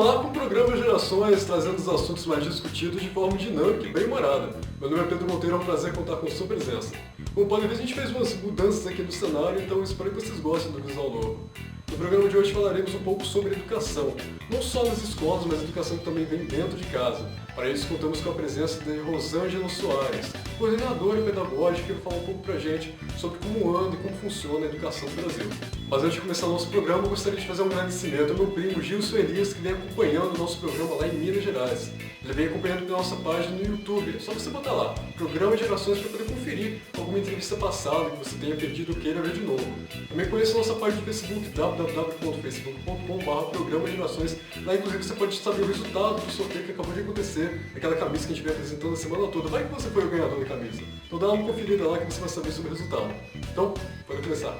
Vamos lá com o programa Gerações, trazendo os assuntos mais discutidos de forma dinâmica e bem humorada. Meu nome é Pedro Monteiro, é um prazer contar com sua presença. Como podem ver, a gente fez umas mudanças aqui no cenário, então espero que vocês gostem do visual novo. No programa de hoje falaremos um pouco sobre educação, não só nas escolas, mas educação que também vem dentro de casa. Para isso, contamos com a presença de Rosângela Soares, coordenadora pedagógica, que vai falar um pouco pra gente sobre como anda e como funciona a educação no Brasil. Mas antes de começar o nosso programa, eu gostaria de fazer um agradecimento ao meu primo Gilson Elias, que vem acompanhando o nosso programa lá em Minas Gerais. Ele vem acompanhando pela nossa página no YouTube, é só você botar lá, Programa Gerações, para poder conferir alguma entrevista passada que você tenha perdido ou queira ver de novo. Também conheça a nossa página do Facebook, www.facebook.com/Programa Gerações. Lá, inclusive, você pode saber o resultado do sorteio que acabou de acontecer, aquela camisa que a gente vem apresentando a semana toda. Vai que você foi o ganhador da camisa. Então dá uma conferida lá que você vai saber sobre o resultado. Então, pode começar.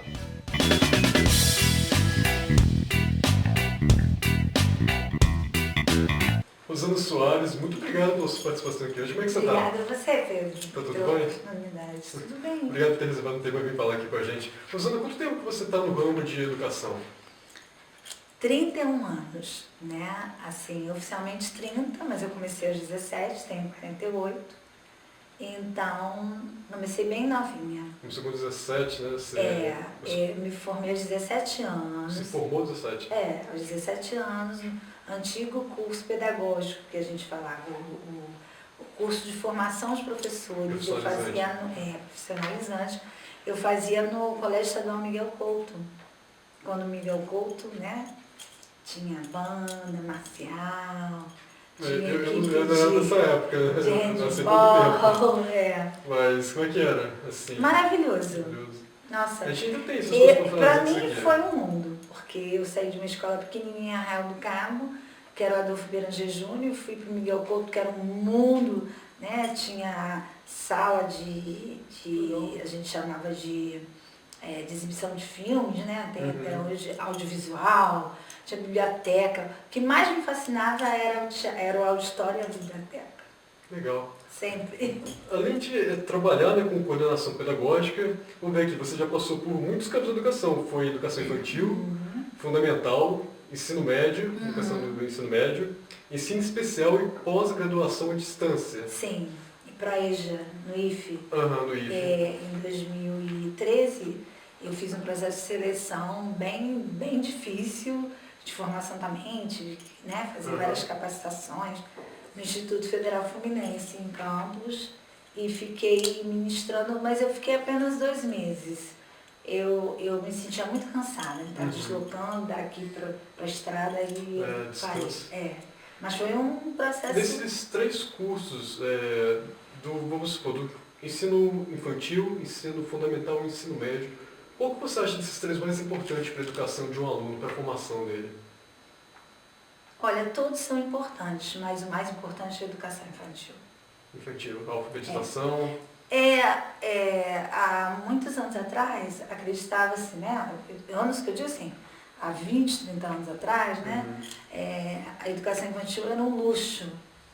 Rosângela Soares, muito obrigado pela sua participação aqui hoje. Como é que você está? Obrigada a você, Pedro. Está tudo bem? Tudo bem. Obrigado por ter reservado um tempo para vir falar aqui com a gente. Rosângela, quanto tempo que você está no ramo de educação? 31 anos, né? Assim, oficialmente 30, mas eu comecei aos 17, tenho 48. Então, comecei bem novinha. Começou com 17, né? Você me formei aos 17 anos. Se formou aos 17? Aos 17 anos, antigo curso pedagógico que a gente falava, o curso de formação de professores, eu fazia profissionalizante, eu fazia no Colégio Estadual Miguel Couto. Quando o Miguel Couto, né, tinha banda marcial, tinha eu não era dessa época, de handball, Mas como é que era? Assim, maravilhoso. Nossa, a gente ainda tem essas coisas pra mim foi um mundo, porque eu saí de uma escola pequenininha, Arraial do Cabo, que era o Adolfo Beranger Júnior, fui para o Miguel Couto, que era um mundo, né? Tinha sala a gente chamava de exibição de filmes, né? Tem até hoje audiovisual, tinha biblioteca. O que mais me fascinava era o auditório e a biblioteca. Legal. Sempre. Além de trabalhar, né, com coordenação pedagógica, vamos ver aqui, você já passou por muitos campos de educação. Foi educação infantil, fundamental, ensino médio, educação do ensino médio, ensino especial e pós-graduação à distância. Sim, e para EJA, no IFE. No IFE. Em 2013, eu fiz um processo de seleção bem difícil, de formação também, né, fazer várias capacitações no Instituto Federal Fluminense, em Campos, e fiquei ministrando, mas eu fiquei apenas 2 meses. Eu me sentia muito cansada de estar deslocando daqui para a estrada e mas foi um processo... Desses 3 cursos, vamos supor, do ensino infantil, ensino fundamental e ensino médio, qual que você acha desses 3 mais importantes para a educação de um aluno, para a formação dele? Olha, todos são importantes, mas o mais importante é a educação infantil. Infantil, a alfabetização... Há muitos anos atrás, acreditava-se, né, anos que eu digo assim, há 20, 30 anos atrás, né, a educação infantil era um luxo.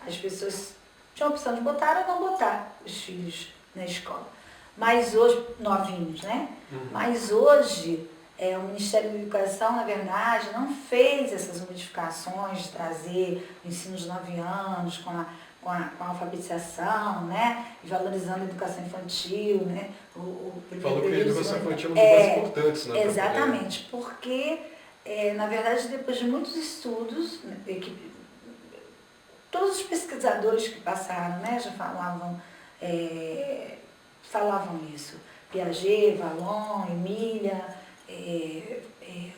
As pessoas tinham a opção de botar ou não botar os filhos na escola. Mas hoje, novinhos, né? Mas hoje, o Ministério da Educação, na verdade, não fez essas modificações de trazer o ensino de 9 anos com a alfabetização, né? E valorizando a educação infantil, né? Falou que a educação infantil é uma das mais importantes, né? Exatamente, porque, na verdade, depois de muitos estudos, né, todos os pesquisadores que passaram, né, já falavam isso. Piaget, Vallon, Emília,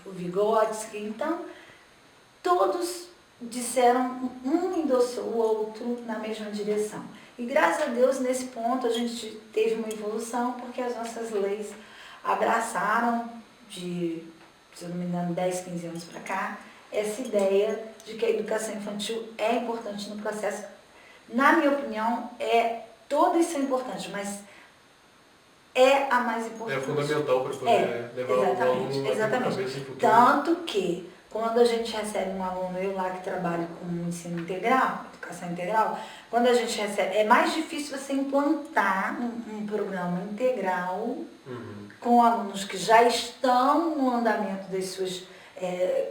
o Vygotsky, então, todos disseram, um endossou o outro na mesma direção. E graças a Deus, nesse ponto, a gente teve uma evolução, porque as nossas leis abraçaram, se eu não me engano, 10, 15 anos para cá, essa ideia de que a educação infantil é importante no processo. Na minha opinião, todas são importantes, mas é a mais importante. É fundamental para poder levar o aluno na cabeça em futuro. Tanto que, quando a gente recebe um aluno, eu lá que trabalho com ensino integral, educação integral, quando a gente recebe, é mais difícil você implantar um programa integral com alunos que já estão no andamento das suas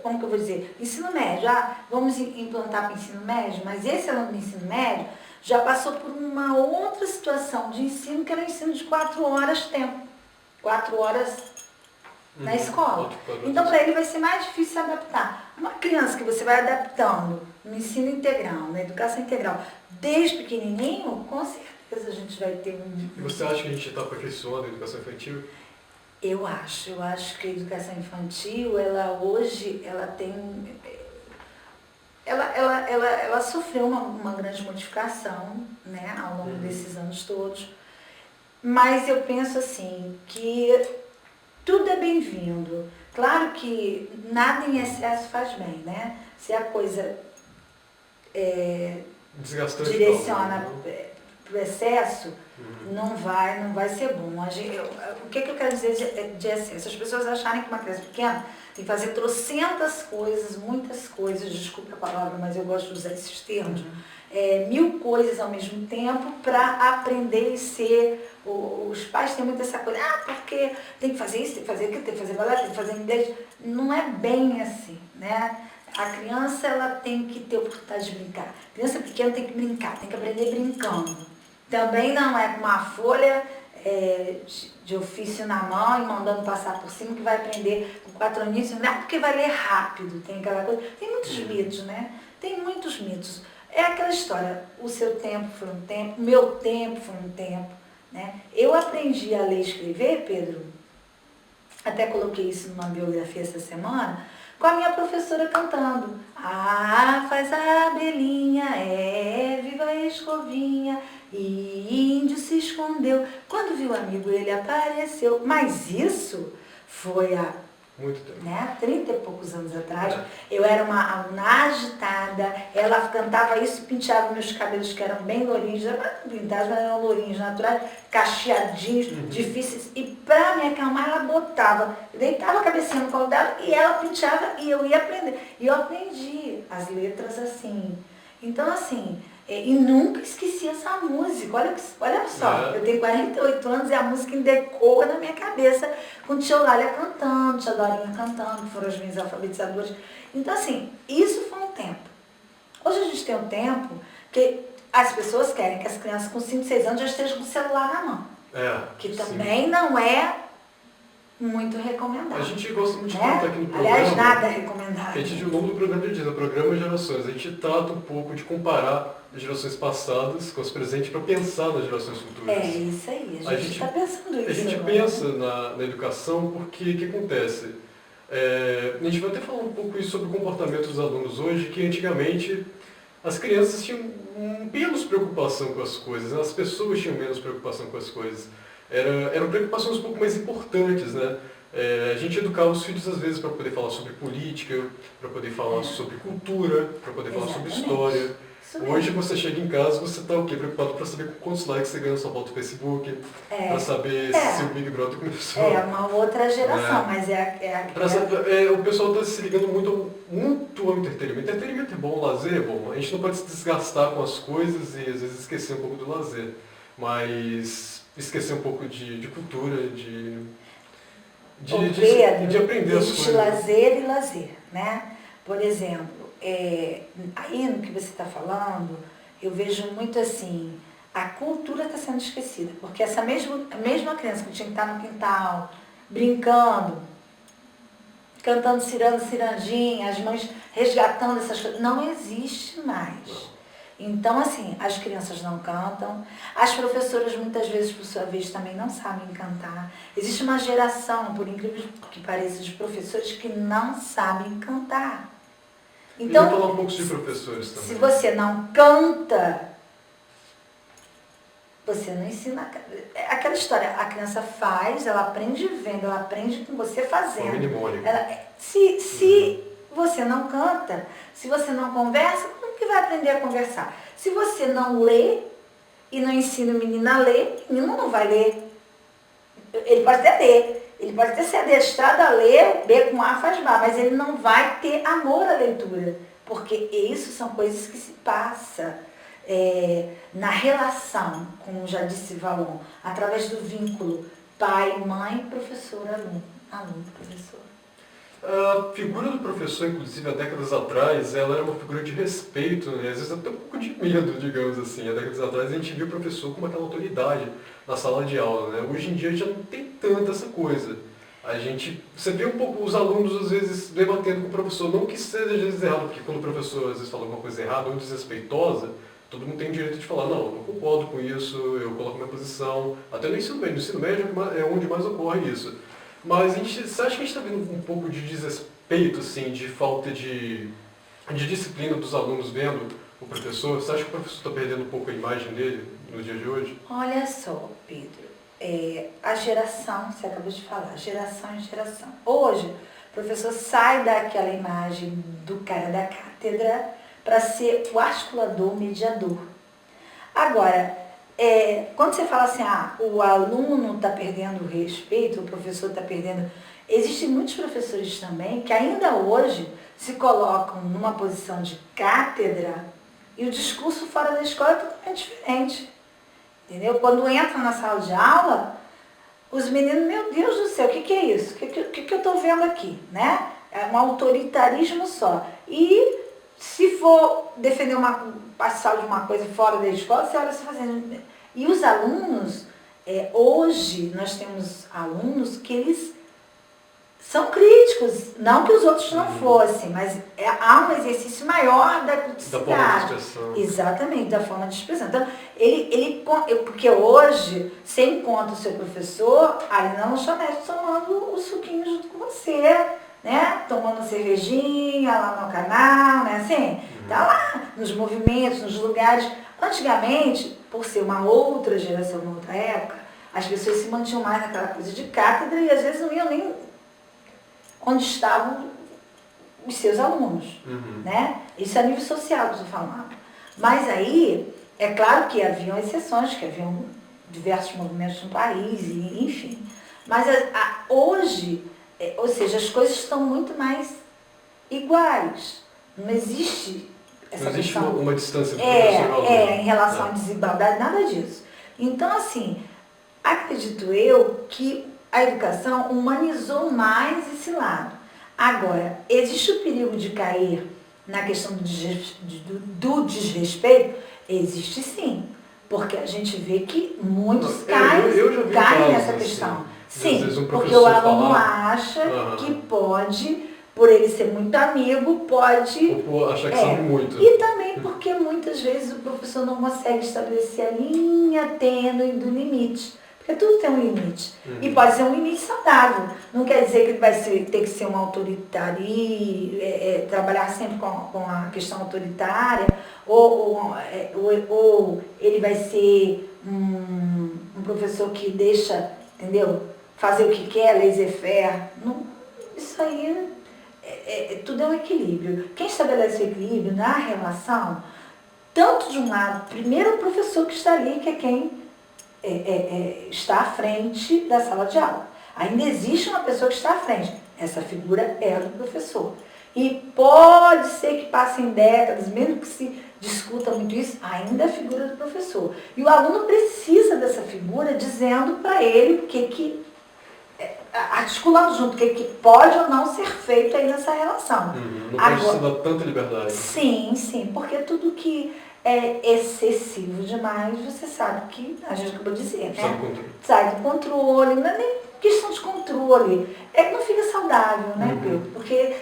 como que eu vou dizer, ensino médio, vamos implantar para o ensino médio, mas esse aluno do ensino médio já passou por uma outra situação de ensino, que era o ensino de 4 horas tempo, 4 horas na escola. Então, para ele vai ser mais difícil se adaptar. Uma criança que você vai adaptando no ensino integral, na educação integral, desde pequenininho, com certeza a gente vai ter E você acha que a gente está aperfeiçoando a educação infantil? Eu acho que a educação infantil, ela hoje, ela tem... Ela sofreu uma grande modificação, né, ao longo desses anos todos, mas eu penso assim, que tudo é bem-vindo. Claro que nada em excesso faz bem, né? Se a coisa desgastante, direciona para o excesso, não vai ser bom. O que eu quero dizer de excesso? As pessoas acharem que uma criança pequena tem que fazer trocentas coisas, muitas coisas, desculpa a palavra, mas eu gosto de usar esses termos, 1000 coisas ao mesmo tempo para aprender e ser... Os pais têm muito essa coisa, porque tem que fazer isso, tem que fazer aquilo, tem que fazer balé, tem que fazer inglês. Não é bem assim, né? A criança, ela tem que ter oportunidade de brincar. A criança pequena tem que brincar, tem que aprender brincando. Também não é com uma folha de ofício na mão e mandando passar por cima que vai aprender com 4 aninhos, não é porque vai ler rápido, tem aquela coisa. Tem muitos mitos, né? Tem muitos mitos. É aquela história, o seu tempo foi um tempo, meu tempo foi um tempo, né? Eu aprendi a ler e escrever, Pedro, até coloquei isso numa biografia essa semana, com a minha professora cantando. Faz a abelhinha, viva a escovinha, e índio se escondeu. Quando viu o amigo, ele apareceu. Mas isso foi há muito tempo, 30 e poucos anos atrás. Eu era uma aluna agitada, ela cantava isso, penteava meus cabelos que eram bem lourinhos, pintados, mas eram lourinhos naturais, cacheadinhos, difíceis. E para me acalmar, ela botava, eu deitava a cabecinha no colo dela e ela penteava e eu ia aprender. E eu aprendi as letras assim. Então, assim, e nunca esqueci essa música. Olha só, eu tenho 48 anos e a música ainda ecoa na minha cabeça, com Tia Eulália cantando, Tia Dorinha cantando, que foram as minhas alfabetizadoras. Então, assim, isso foi um tempo. Hoje a gente tem um tempo que as pessoas querem que as crianças com 5, 6 anos já estejam com o celular na mão. Que também não é muito recomendável. A gente gosta muito de contar aqui no programa. Aliás, nada é recomendável. A gente, ao longo do programa, diz, o programa Gerações, a gente trata um pouco de comparar as gerações passadas com as presentes para pensar nas gerações futuras. É isso aí, a gente está pensando isso. A gente pensa na educação porque o que acontece? A gente vai até falar um pouco isso sobre o comportamento dos alunos hoje, que antigamente as crianças tinham menos preocupação com as coisas, as pessoas tinham menos preocupação com as coisas. Eram preocupações um pouco mais importantes, né? A gente educava os filhos, às vezes, para poder falar sobre política, para poder falar sobre cultura, para poder falar sobre história. Hoje você chega em casa, você está o quê? Preocupado para saber quantos likes você ganha na sua foto do Facebook, para saber se o Big Brother começou. É uma outra geração, mas o pessoal está se ligando muito ao entretenimento. Entretenimento é bom, lazer é bom. A gente não pode se desgastar com as coisas e às vezes esquecer um pouco do lazer. Mas esquecer um pouco de cultura, de aprender as coisas. Existe lazer e lazer, né? Por exemplo, aí no que você está falando, eu vejo muito assim, a cultura está sendo esquecida, porque essa mesma criança que tinha que estar no quintal, brincando, cantando ciranda, cirandinha, as mães resgatando essas coisas, não existe mais. Então, assim, as crianças não cantam, as professoras muitas vezes, por sua vez, também não sabem cantar. Existe uma geração, por incrível que pareça, de professores que não sabem cantar. Então, eu vou falar um pouco de professores também. Se você não canta, você não ensina. Aquela história, a criança faz, ela aprende vendo, ela aprende com você fazendo. Se você não canta, se você não conversa, como que vai aprender a conversar? Se você não lê e não ensina o menino a ler, o menino não vai ler. Ele pode até ler, ele pode até ser adestrado a ler, B com A faz Bá, mas ele não vai ter amor à leitura, porque isso são coisas que se passam na relação, como já disse Valon, através do vínculo pai, mãe, professor, aluno, aluno, professor. A figura do professor, inclusive, há décadas atrás, ela era uma figura de respeito, né? Às vezes até um pouco de medo, digamos assim. Há décadas atrás a gente via o professor como aquela autoridade na sala de aula, né? Hoje em dia já não tem tanta essa coisa. Você vê um pouco os alunos, às vezes, debatendo com o professor, não que seja às vezes errado, porque quando o professor, às vezes, fala alguma coisa errada ou desrespeitosa, todo mundo tem o direito de falar, não, eu não concordo com isso, eu coloco minha posição. Até no ensino médio é onde mais ocorre isso. Mas você acha que a gente está vendo um pouco de desrespeito, assim, de falta de disciplina dos alunos vendo o professor? Você acha que o professor está perdendo um pouco a imagem dele no dia de hoje? Olha só, Pedro, a geração, você acabou de falar, geração em geração. Hoje, o professor sai daquela imagem do cara da cátedra para ser o articulador, o mediador. Agora, quando você fala assim, o aluno está perdendo o respeito, o professor está perdendo... Existem muitos professores também que ainda hoje se colocam numa posição de cátedra e o discurso fora da escola é totalmente diferente. Entendeu? Quando entra na sala de aula, os meninos, meu Deus do céu, o que é isso? O que eu estou vendo aqui? Né? É um autoritarismo só. E se for defender parcial de uma coisa fora da escola, você olha se fazendo. E os alunos, hoje nós temos alunos que eles são críticos, não que os outros não fossem, mas há um exercício maior da criticidade. Da forma de expressão. Exatamente, da forma de expressão. Então, porque hoje, você encontra o seu professor ali na lanchonete tomando o suquinho junto com você, né? Tomando cervejinha lá no canal, né? Assim, tá lá nos movimentos, nos lugares. Antigamente, por ser uma outra geração, uma outra época, as pessoas se mantinham mais naquela coisa de cátedra e às vezes não iam nem onde estavam os seus alunos, né? Isso é a nível social que eu estou falando. Mas aí, é claro que haviam exceções, que haviam diversos movimentos no país, enfim. Mas hoje, ou seja, as coisas estão muito mais iguais. Não existe essa não existe questão. uma distância do professor e aluno. Em relação à desigualdade, nada disso. Então, assim, acredito eu que a educação humanizou mais esse lado. Agora, existe o perigo de cair na questão do desrespeito? Existe sim, porque a gente vê que muitos caem nessa questão. Sim, porque o aluno acha que pode, por ele ser muito amigo, pode... Ou achar que sabe muito. E também porque muitas vezes o professor não consegue estabelecer a linha tênue do limite. Porque tudo tem um limite. E pode ser um limite saudável. Não quer dizer que ele vai ter que ser um autoritário, trabalhar sempre com a questão autoritária, ou ele vai ser um professor que deixa, entendeu? Fazer o que quer, laissez-faire. Isso aí, tudo é um equilíbrio. Quem estabelece o equilíbrio na relação, tanto de um lado, primeiro o professor que está ali, que é quem está à frente da sala de aula. Ainda existe uma pessoa que está à frente. Essa figura é a do professor. E pode ser que passem décadas, mesmo que se discuta muito isso, ainda é a figura do professor. E o aluno precisa dessa figura dizendo para ele o que articulando junto, o que pode ou não ser feito aí nessa relação. Não pode se dar tanta liberdade. Sim, porque tudo que é excessivo demais, você sabe que, a gente acabou de dizer, né? Sai do controle, não é nem questão de controle, não fica saudável, né, Pedro? Porque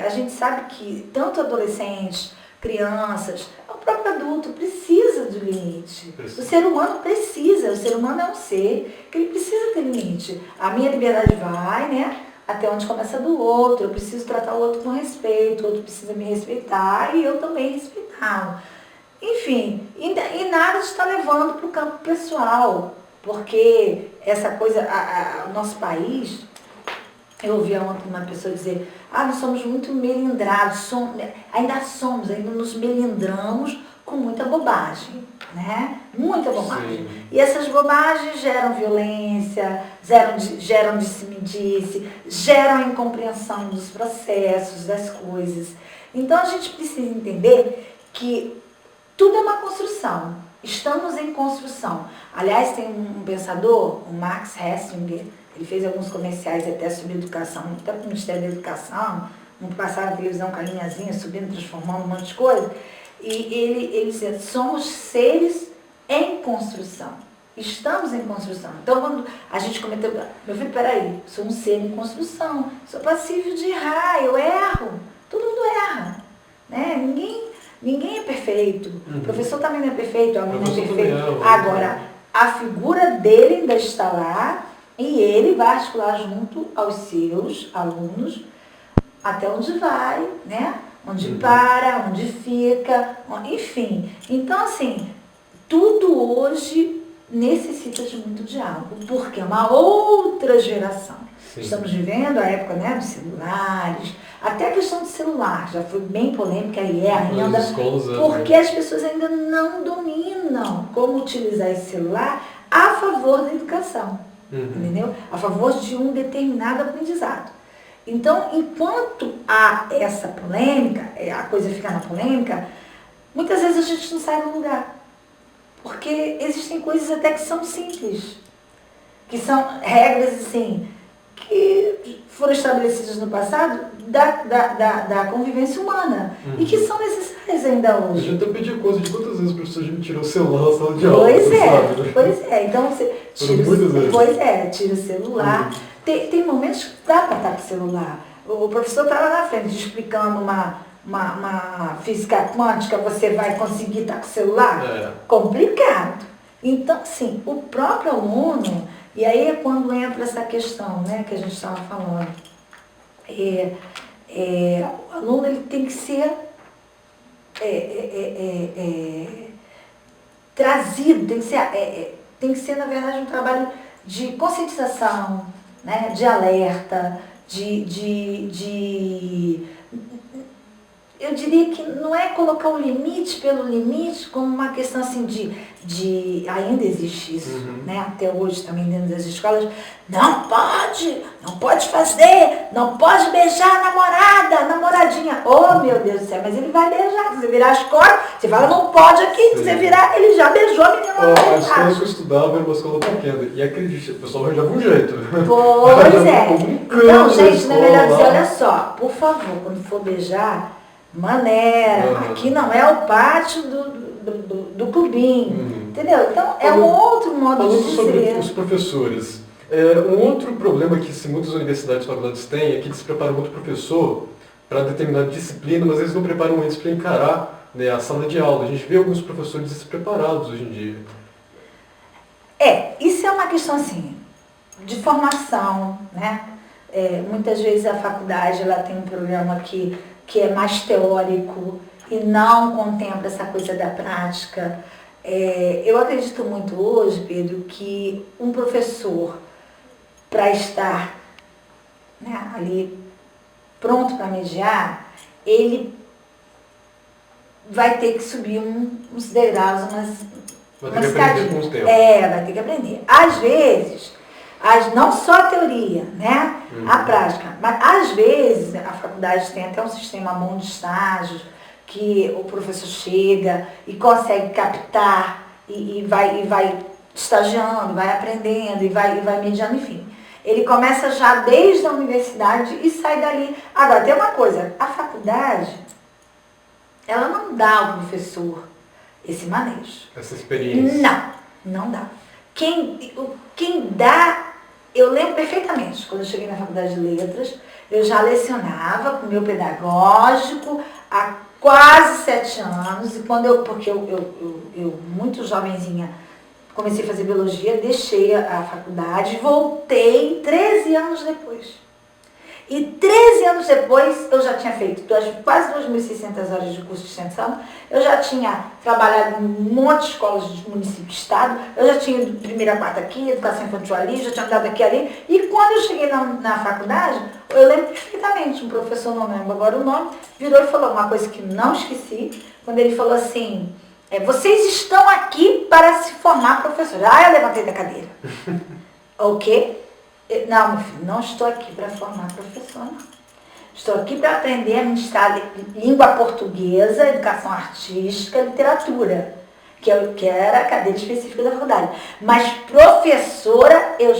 a gente sabe que tanto adolescentes, crianças, o próprio adulto precisa do limite. O ser humano precisa, o ser humano é um ser que ele precisa ter limite. A minha liberdade vai, né? Até onde começa do outro, eu preciso tratar o outro com respeito, o outro precisa me respeitar e eu também respeitá-lo. Enfim, e nada está levando para o campo pessoal, porque essa coisa, o nosso país, eu ouvi uma pessoa dizer, nós somos muito melindrados, ainda nos melindramos com muita bobagem, né? Muita bobagem. Sim. E essas bobagens geram violência, geram disse-me-disse, geram incompreensão dos processos, das coisas. Então a gente precisa entender que tudo é uma construção. Estamos em construção. Aliás, tem um pensador, o Max Hessinger, Ele fez alguns comerciais até sobre educação, até para o Ministério da Educação, passava na televisão com a linhazinha, subindo, transformando um monte de coisa. E ele dizia, somos seres em construção. Estamos em construção. Então, quando a gente cometeu... Meu filho, peraí, sou um ser em construção. Sou passível de errar, eu erro. Todo mundo erra. Né? Ninguém é perfeito. O professor também não é perfeito, o aluno não é perfeito. Agora, a figura dele ainda está lá e ele vai articular junto aos seus alunos até onde vai, né? Onde para, onde fica, enfim. Então, assim, tudo hoje necessita de muito diálogo, porque é uma outra geração. Sim. Estamos vivendo a época, né, dos celulares, até a questão do celular já foi bem polêmica e ainda, porque as pessoas ainda não dominam como utilizar esse celular a favor da educação, entendeu? A favor de um determinado aprendizado. Então, enquanto há essa polêmica, a coisa fica na polêmica, muitas vezes a gente não sai do lugar. Porque existem coisas até que são simples, que são regras, assim, que foram estabelecidas no passado da convivência humana e que são necessárias ainda hoje. A gente até pedia coisa de quantas vezes o professor já me tirou o celular na sala de aula. Pois é. Então você tira o celular. Tem momentos que dá para estar com o celular. O professor está lá na frente explicando uma física quântica, você vai conseguir estar com o celular? Complicado. Então, assim, o próprio aluno, e aí é quando entra essa questão, né, que a gente estava falando. O aluno ele tem que ser trazido, tem que ser, na verdade, um trabalho de conscientização, né, de alerta, eu diria que não é colocar o limite pelo limite como uma questão assim ainda existe isso, né? Até hoje também dentro das escolas, não pode fazer, não pode beijar a namoradinha. Oh, meu Deus do céu, mas ele vai beijar, se você virar as costas, você fala, não pode aqui, se você virar, ele já beijou a menina. A escola que eu estudava era uma escola pequena, e acredite, o pessoal arranjava um jeito. Pois é. Então, gente, não é melhor dizer, olha só, por favor, quando for beijar, maneira, aqui não é o pátio do clubinho, entendeu? Então é um outro modo de dizer. Sobre os professores, um outro problema que muitas universidades e faculdades têm é que eles preparam muito professor para determinada disciplina, mas eles não preparam eles para encarar, né, a sala de aula. A gente vê alguns professores despreparados hoje em dia. Isso é uma questão assim, de formação, né? Muitas vezes a faculdade ela tem um programa que é mais teórico e não contempla essa coisa da prática. Eu acredito muito hoje, Pedro, que um professor, para estar, né, ali pronto para mediar, ele vai ter que subir uns degraus, vai ter que aprender com os tempos. Vai ter que aprender. Às vezes, não só a teoria, né? A prática. Mas, às vezes, a faculdade tem até um sistema bom de estágios, que o professor chega e consegue captar e vai estagiando, vai aprendendo e vai mediando, enfim. Ele começa já desde a universidade e sai dali. Agora, tem uma coisa, a faculdade, ela não dá ao professor esse manejo. Essa experiência. Não dá. Quem dá, eu lembro perfeitamente, quando eu cheguei na faculdade de letras, eu já lecionava com o meu pedagógico há quase 7 anos, e porque eu muito jovenzinha, comecei a fazer biologia, deixei a faculdade, voltei 13 anos depois. E 13 anos depois, eu já tinha feito quase 2.600 horas de curso de extensão, eu já tinha trabalhado em um monte de escolas de município e estado, eu já tinha ido primeira a quarta aqui, educação infantil ali, já tinha andado aqui ali, e quando eu cheguei na faculdade, eu lembro perfeitamente, um professor, não lembro agora o nome, virou e falou uma coisa que não esqueci, quando ele falou assim, vocês estão aqui para se formar professores. Eu levantei da cadeira. O quê? Não, meu filho, não estou aqui para formar professor, não. Estou aqui para aprender a ministrar língua portuguesa, educação artística, literatura. que era a cadeira específica da faculdade. Mas professora, eu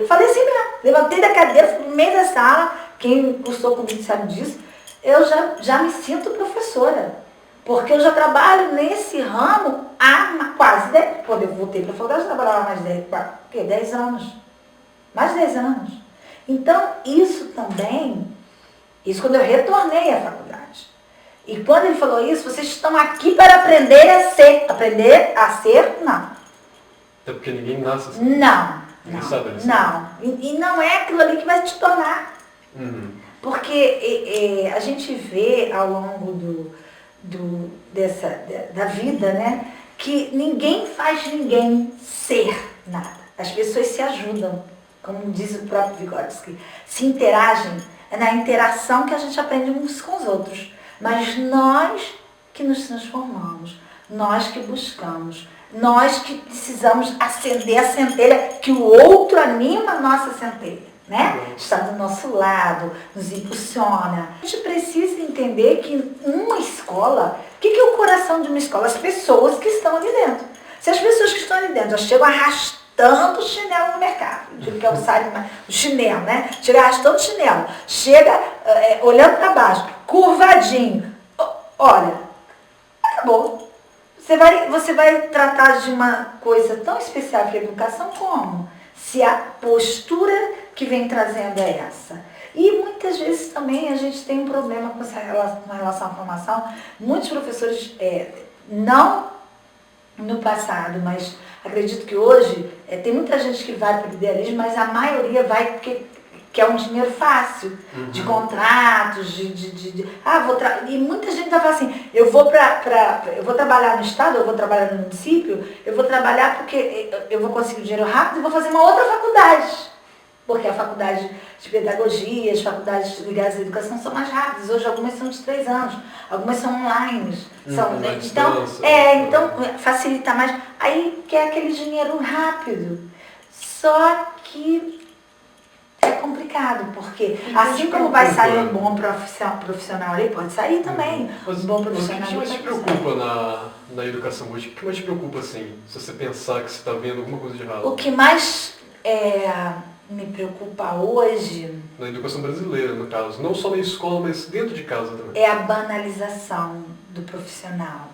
falei assim mesmo, levantei da cadeira, fui no meio da sala, quem cursou comigo sabe disso, eu já me sinto professora. Porque eu já trabalho nesse ramo há quase 10, quando eu voltei para a faculdade, eu trabalhava mais de 10 anos. Mais de 10 anos. Então, isso também, isso quando eu retornei à faculdade. E quando ele falou isso, vocês estão aqui para aprender a ser. Aprender a ser, não. Até porque ninguém nasce assim. Não. Não. E não é aquilo ali que vai te tornar. Uhum. Porque a gente vê ao longo da vida, né, que ninguém faz ninguém ser nada. As pessoas se ajudam, como diz o próprio Vygotsky, se interagem, é na interação que a gente aprende uns com os outros. Mas nós que nos transformamos, nós que buscamos, nós que precisamos acender a centelha, que o outro anima a nossa centelha. Né? Está do nosso lado, nos impulsiona. A gente precisa entender que uma escola, o que é o coração de uma escola? As pessoas que estão ali dentro. Se as pessoas que estão ali dentro já chegam arrastando o chinelo no mercado, digo que é o chinelo, né? Chega arrastando o chinelo, chega olhando para baixo, curvadinho. Olha, acabou. Você vai tratar de uma coisa tão especial que é a educação como? Se a postura que vem trazendo é essa. E muitas vezes também a gente tem um problema com relação à formação. Muitos professores, não no passado, mas acredito que hoje, tem muita gente que vai para o idealismo, mas a maioria vai porque quer um dinheiro fácil, de contratos, e muita gente vai falar assim, eu vou trabalhar no estado, eu vou trabalhar no município, eu vou trabalhar porque eu vou conseguir dinheiro rápido e vou fazer uma outra faculdade. Porque a faculdade de pedagogia, as faculdades ligadas à educação são mais rápidas. Hoje algumas são de 3 anos, algumas são online. Então facilita mais. Aí quer aquele dinheiro rápido. Só que é complicado, porque assim como vai sair um bom profissional ali, pode sair também. Mas um bom profissional. O que mais te preocupa na educação hoje? O que mais te preocupa, assim, se você pensar que você está vendo alguma coisa de errado? O que mais me preocupa hoje... Na educação brasileira, no caso. Não só na escola, mas dentro de casa também. É a banalização do profissional.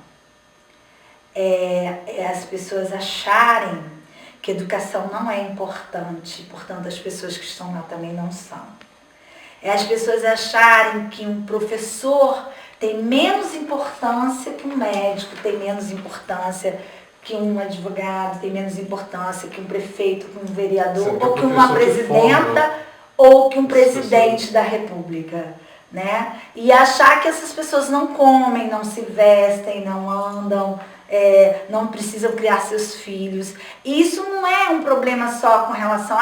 É as pessoas acharem que educação não é importante, portanto as pessoas que estão lá também não são. É as pessoas acharem que um professor tem menos importância que um médico, tem menos importância que um advogado, tem menos importância que um prefeito, que um vereador, ou que uma presidenta, ou que um presidente da república. Né? E achar que essas pessoas não comem, não se vestem, não andam, não precisam criar seus filhos. E isso não é um problema só com relação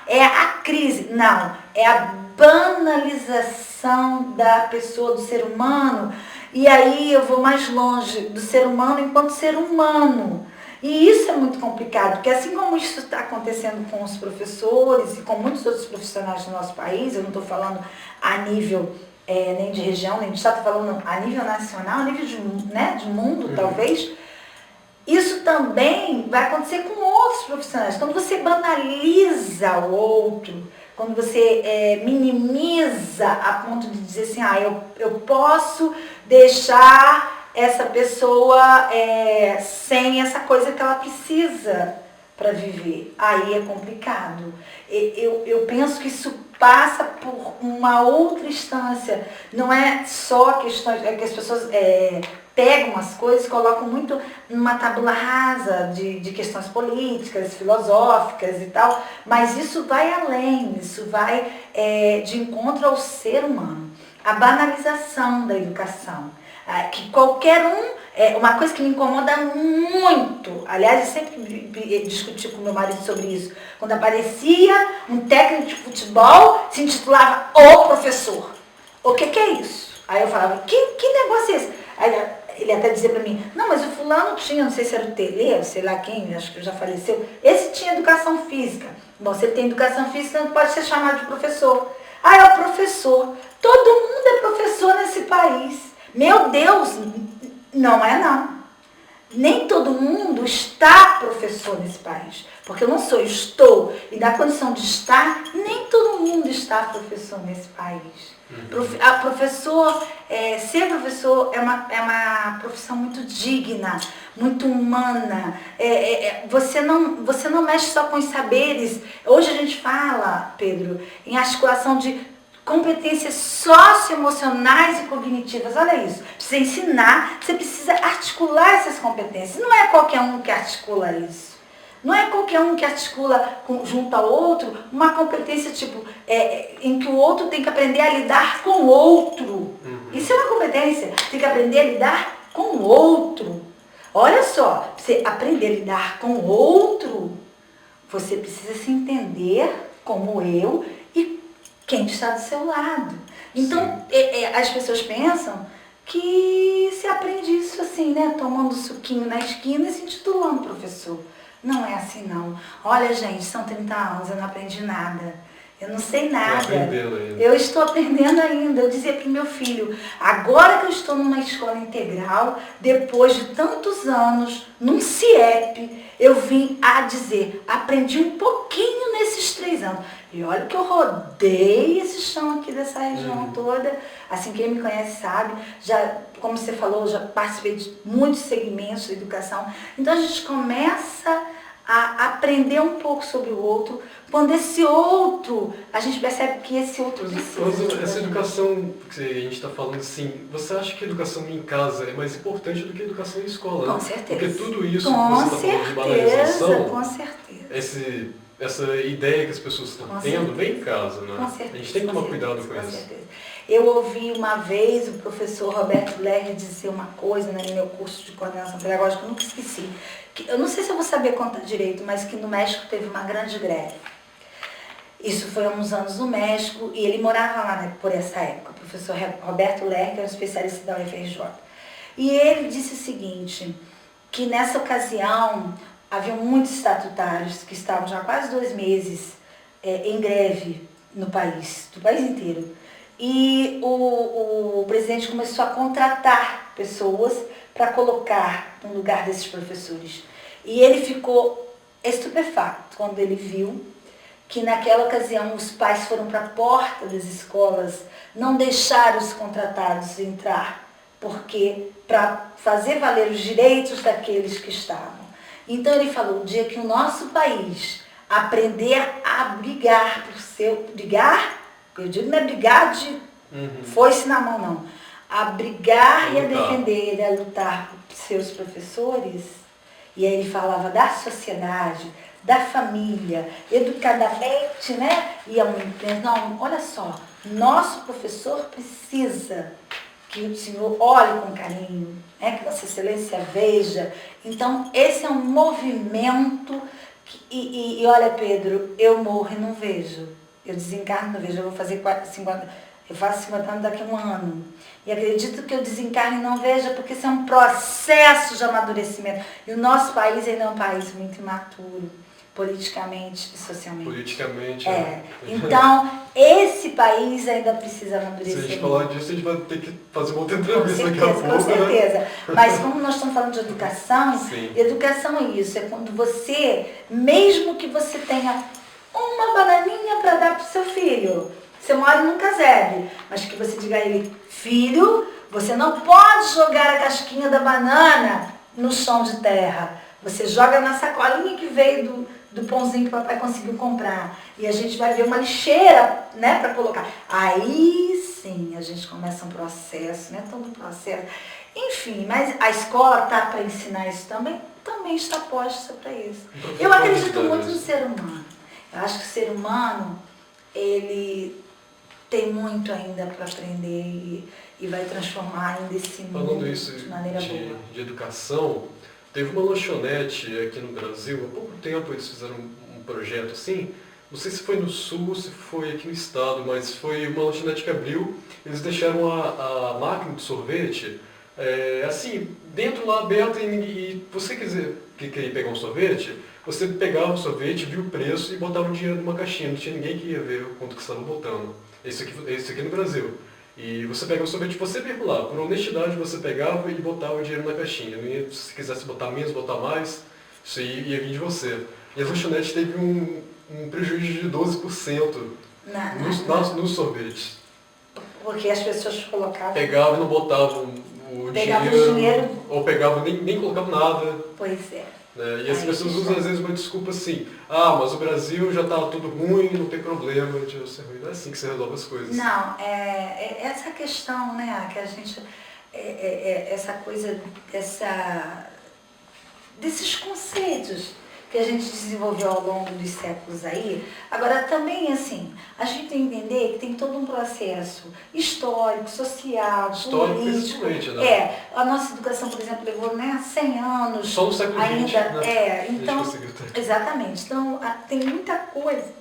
é a crise. Não, é a banalização da pessoa, do ser humano. E aí eu vou mais longe, do ser humano enquanto ser humano. E isso é muito complicado, porque assim como isso está acontecendo com os professores e com muitos outros profissionais do nosso país, eu não estou falando a nível nem de região, nem de estado, estou falando a nível nacional, a nível de mundo, talvez, isso também vai acontecer com outros profissionais. Quando você banaliza o outro, quando você minimiza a ponto de dizer assim, eu posso deixar essa pessoa sem essa coisa que ela precisa para viver. Aí é complicado. Eu penso que isso passa por uma outra instância. Não é só questões que as pessoas pegam as coisas e colocam muito numa tábula rasa de questões políticas, filosóficas e tal, mas isso vai além, isso vai de encontro ao ser humano. A banalização da educação. Que qualquer uma coisa que me incomoda muito, aliás, eu sempre discuti com meu marido sobre isso, quando aparecia um técnico de futebol, se intitulava O Professor. O que é isso? Aí eu falava, que negócio é esse? Aí ele até dizia pra mim, não, mas o fulano tinha, não sei se era o Tele, sei lá quem, acho que já faleceu, esse tinha educação física. Bom, se ele tem educação física, não pode ser chamado de professor. É o professor. Todo mundo é professor nesse país. Meu Deus, não é não. Nem todo mundo está professor nesse país. Porque eu não sou, eu estou. E na condição de estar, nem todo mundo está professor nesse país. Ser professor é uma profissão muito digna, muito humana. Você não mexe só com os saberes. Hoje a gente fala, Pedro, em articulação de competências socioemocionais e cognitivas. Olha isso. Precisa ensinar, você precisa articular essas competências. Não é qualquer um que articula isso. Não é qualquer um que articula junto ao outro uma competência em que o outro tem que aprender a lidar com o outro. Isso é uma competência. Tem que aprender a lidar com o outro. Olha só, você aprender a lidar com o outro, você precisa se entender como eu e quem está do seu lado. Então, as pessoas pensam que se aprende isso assim, né? Tomando suquinho na esquina e se intitulando professor. Não é assim, não. Olha, gente, são 30 anos, eu não aprendi nada. Eu não sei nada. Eu estou aprendendo ainda. Eu dizia para o meu filho, agora que eu estou numa escola integral, depois de tantos anos, num CIEP, eu vim a dizer, aprendi um pouquinho nesses 3 anos. E olha que eu rodei esse chão aqui dessa região toda. Assim, quem me conhece sabe. Já, como você falou, já participei de muitos segmentos da educação. Então a gente começa a aprender um pouco sobre o outro. Quando esse outro, a gente percebe que esse outro precisa. Mas essa educação que a gente está falando assim, você acha que a educação em casa é mais importante do que a educação em escola? Com certeza. Porque tudo isso com que você está falando de banalização, com certeza. Essa ideia que as pessoas estão tendo vem em casa, né? Com certeza, a gente tem que tomar cuidado com isso. Certeza. Eu ouvi uma vez o professor Roberto Lerner dizer uma coisa no meu curso de coordenação pedagógica, eu nunca esqueci. Eu não sei se eu vou saber contar direito, mas que no México teve uma grande greve. Isso foi há uns anos no México e ele morava lá, né, por essa época, o professor Roberto Lerner, que é um especialista da UFRJ. E ele disse o seguinte, que nessa ocasião havia muitos estatutários que estavam já há quase 2 meses em greve no país, do país inteiro. E o presidente começou a contratar pessoas para colocar no lugar desses professores. E ele ficou estupefato quando ele viu que naquela ocasião os pais foram para a porta das escolas, não deixaram os contratados entrar, porque para fazer valer os direitos daqueles que estavam. Então ele falou, o dia que o nosso país aprender a brigar por seu... Brigar? Eu digo não é brigar de foice na mão, não. A brigar e a defender, a lutar por seus professores. E aí ele falava da sociedade, da família, educadamente, né? E não, olha só, nosso professor precisa que o senhor olhe com carinho, né? Que Vossa Excelência veja. Então, esse é um movimento e olha, Pedro, eu morro e não vejo. Eu desencarno e não vejo. Eu vou fazer 50, eu faço 50 anos daqui a 1 ano. E acredito que eu desencarne e não veja, porque isso é um processo de amadurecimento. E o nosso país ainda é um país muito imaturo, politicamente e socialmente. Politicamente, Então, esse país ainda precisa amadurecer. Se a gente falar disso, a gente vai ter que fazer uma outra entrevista daqui a pouco. Com certeza. Né? Mas como nós estamos falando de educação, educação é isso. É quando você, mesmo que você tenha uma bananinha para dar para o seu filho, você mora num casebre, mas que você diga a ele, filho, você não pode jogar a casquinha da banana no chão de terra. Você joga na sacolinha que veio do pãozinho que o papai conseguiu comprar. E a gente vai ver uma lixeira, né, para colocar. Aí sim a gente começa um processo, né, todo um processo. Enfim, mas a escola está para ensinar isso também está posta para isso. Eu acredito muito no ser humano. Eu acho que o ser humano, ele tem muito ainda para aprender e vai transformar ainda esse mundo de maneira boa. De educação, teve uma lanchonete aqui no Brasil, há pouco tempo eles fizeram um projeto assim, não sei se foi no Sul, se foi aqui no estado, mas foi uma lanchonete que abriu, eles deixaram a máquina de sorvete, assim, dentro lá aberta e você que queria pegar um sorvete, você pegava o sorvete, via o preço e botava o dinheiro numa caixinha, não tinha ninguém que ia ver o quanto que você estava botando. Isso aqui no Brasil. E você pega o sorvete, você mesmo lá, por honestidade você pegava e botava o dinheiro na caixinha. Não ia, se quisesse botar menos, botar mais, isso aí ia vir de você. E as lanchonetes teve um prejuízo de 12% nos sorvetes. Porque as pessoas colocavam... Pegavam e não botavam o dinheiro, ou pegavam nem colocavam nada. Pois é. Né? E as pessoas usam às vezes uma desculpa assim, mas o Brasil já está tudo ruim, não tem problema de ser ruim. Não é assim que você resolve as coisas. Não, essa questão, né, que a gente, essa coisa, desses conceitos que a gente desenvolveu ao longo dos séculos aí. Agora, também, assim, a gente tem que entender que tem todo um processo histórico, social, político. Né? A nossa educação, por exemplo, levou 100 anos. Só no século XX, né? Então, exatamente. Então, tem muita coisa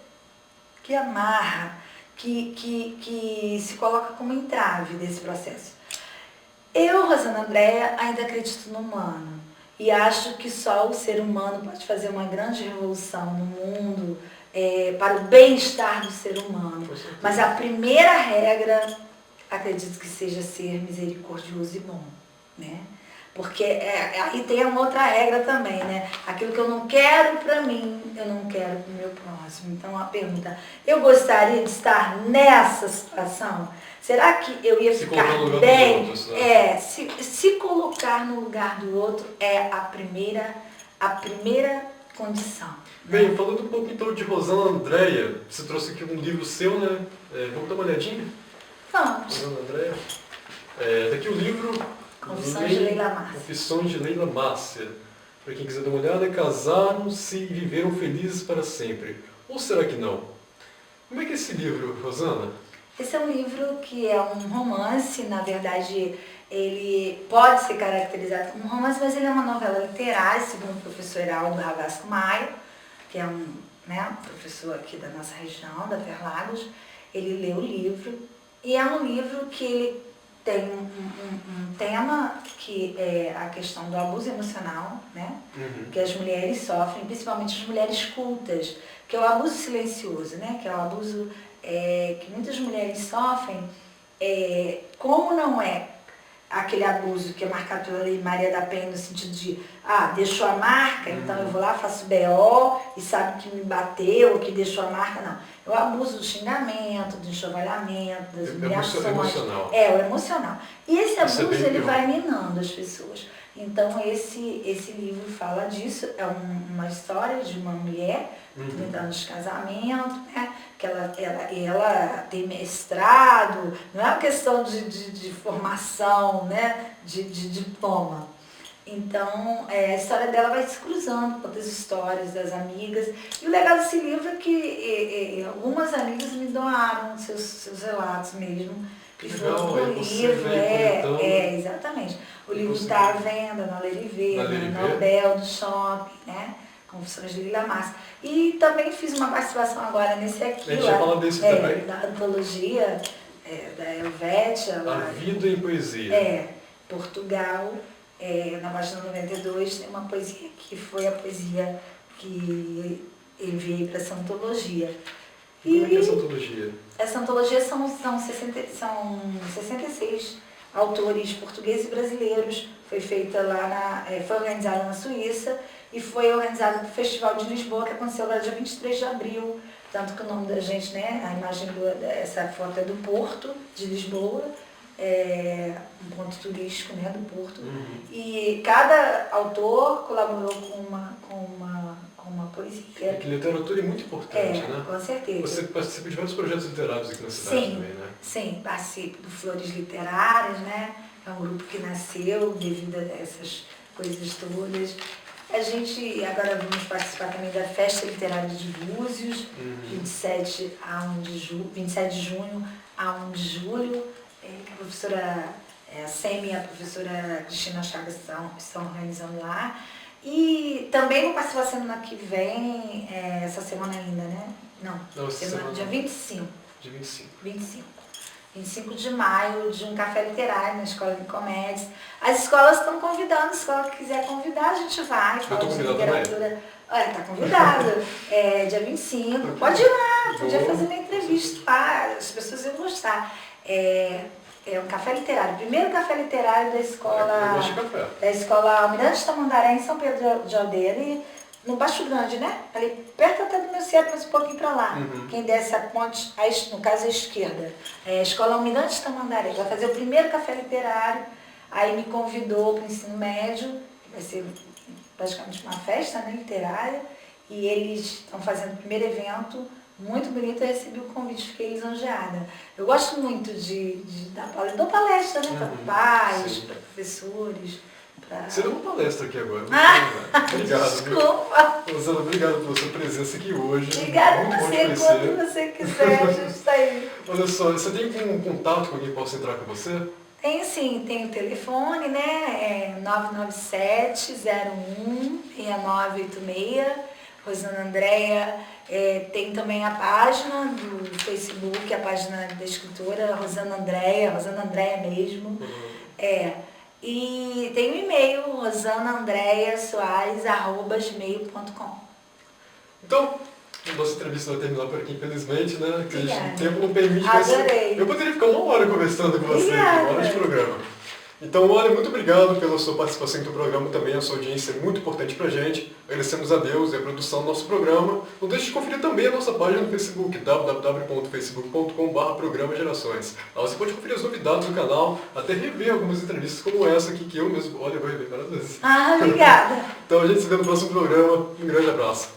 que amarra, que se coloca como entrave desse processo. Eu, Rosana Andréa, ainda acredito no humano. E acho que só o ser humano pode fazer uma grande revolução no mundo para o bem-estar do ser humano. Mas a primeira regra, acredito que seja ser misericordioso e bom, né? Porque aí tem uma outra regra também, né? Aquilo que eu não quero para mim, eu não quero para o meu próximo. Então a pergunta, eu gostaria de estar nessa situação? Será que eu ia ficar bem? Se colocar no lugar do outro é a primeira condição. Bem, né? Falando um pouco então de Rosana Andréa, você trouxe aqui um livro seu, né? Vamos dar uma olhadinha? Vamos. Rosana Andréa. Tá aqui o livro Confissões de Leila Márcia. Confissões de Leila Márcia. Para quem quiser dar uma olhada, casaram-se e viveram felizes para sempre. Ou será que não? Como é que é esse livro, Rosana? Esse é um livro que é um romance, na verdade ele pode ser caracterizado como um romance, mas ele é uma novela literária, segundo o professor Heraldo Ravasco Maia, que é um professor aqui da nossa região, da Interlagos. Ele leu o livro e é um livro que ele tem um tema que é a questão do abuso emocional, né? Que as mulheres sofrem, principalmente as mulheres cultas, que é o abuso silencioso, né? Que é o abuso que muitas mulheres sofrem, como não é aquele abuso que é marcado pela Lei Maria da Penha, no sentido de, deixou a marca, então eu vou lá, faço BO e sabe que me bateu, que deixou a marca, não. É o abuso do xingamento, do enxovalhamento, das humilhações. Emocional. O emocional. E esse abuso, ele vai minando as pessoas. Então, esse livro fala disso, é uma história de uma mulher, 30 anos de casamento, né? Que ela tem mestrado, não é uma questão de formação, né? De diploma. Então, a história dela vai se cruzando com outras histórias das amigas. E o legal desse livro é que algumas amigas me doaram seus relatos mesmo. Que foram pro livro, exatamente. O livro está à venda na Leriveira, na Nobel do Shopping, né? Confissões de Leila Márcia. E também fiz uma participação agora nesse aqui, a gente já fala desse também. Da antologia da Helvétia. A Vida em Poesia. Portugal. Na página 92 tem uma poesia que foi a poesia que enviei para essa antologia. Como é que é essa antologia? Essa antologia são 66 autores portugueses e brasileiros. Foi feita lá foi organizada na Suíça e foi organizada no Festival de Lisboa, que aconteceu agora dia 23 de abril. Tanto que o nome da gente, né, a imagem essa foto é do Porto de Lisboa, um ponto turístico, né, do Porto. E cada autor colaborou com uma poesia. Que literatura é muito importante, né? Com certeza. Você participa de vários projetos literários aqui na cidade também, né? Sim, participo do Flores Literárias, né? É um grupo que nasceu devido a essas coisas todas. A gente, agora vamos participar também da Festa Literária de Búzios, 27 de junho a 1 de julho, que a professora Semi e a professora Cristina Chagas estão organizando lá. E também vou participar semana que vem, essa semana ainda, né? Não, semana, dia 25. Dia 25. 25 de maio, de um café literário na Escola de Comédias. As escolas estão convidando, a escola que quiser convidar, a gente vai. Eu estou convidado também. Tá convidado. Dia 25, pode ir lá, podia fazer uma entrevista lá, as pessoas iam gostar. É um café literário, primeiro café literário da Eu escola, gosto de café. da escola Almirante Tamandaré, em São Pedro de Aldeia, ali no Baixo Grande, né? Ali perto até do meu centro, mas um pouquinho para lá. Quem desce a ponte, no caso à esquerda, é a escola Almirante Tamandaré. Vai fazer o primeiro café literário, aí me convidou para o ensino médio, que vai ser praticamente uma festa, né, literária, e eles estão fazendo o primeiro evento. Muito bonito, eu recebi o convite, fiquei lisonjeada. Eu gosto muito de dar palestra, dou palestra, né, para pais, para professores. Você deu uma palestra aqui agora. Obrigado. Desculpa. Rosana, obrigado pela sua presença aqui hoje. Obrigada Muito a bom te você, conhecer. quando você quiser, a gente está aí. Olha só, você tem um contato com alguém que possa entrar com você? Tenho sim, tem o telefone, né, 997-01-6986, Rosana Andréia. Tem também a página do Facebook, a página da escritora Rosana Andréia mesmo. E tem o e-mail, rosanaandreasoares@gmail.com. Então, a nossa entrevista vai terminar por aqui, infelizmente, né? Que Obrigada. o tempo não permite. Adorei. Eu poderia ficar 1 hora conversando com você, Obrigada. 1 hora de programa. Então, olha, muito obrigado pela sua participação no programa também, a sua audiência é muito importante pra gente. Agradecemos a Deus e a produção do nosso programa. Não deixe de conferir também a nossa página no Facebook, www.facebook.com/programa Gerações. Lá você pode conferir as novidades do canal, até rever algumas entrevistas como essa aqui, que eu mesmo, olha, eu vou rever várias vezes. Obrigada. Então a gente se vê no próximo programa. Um grande abraço.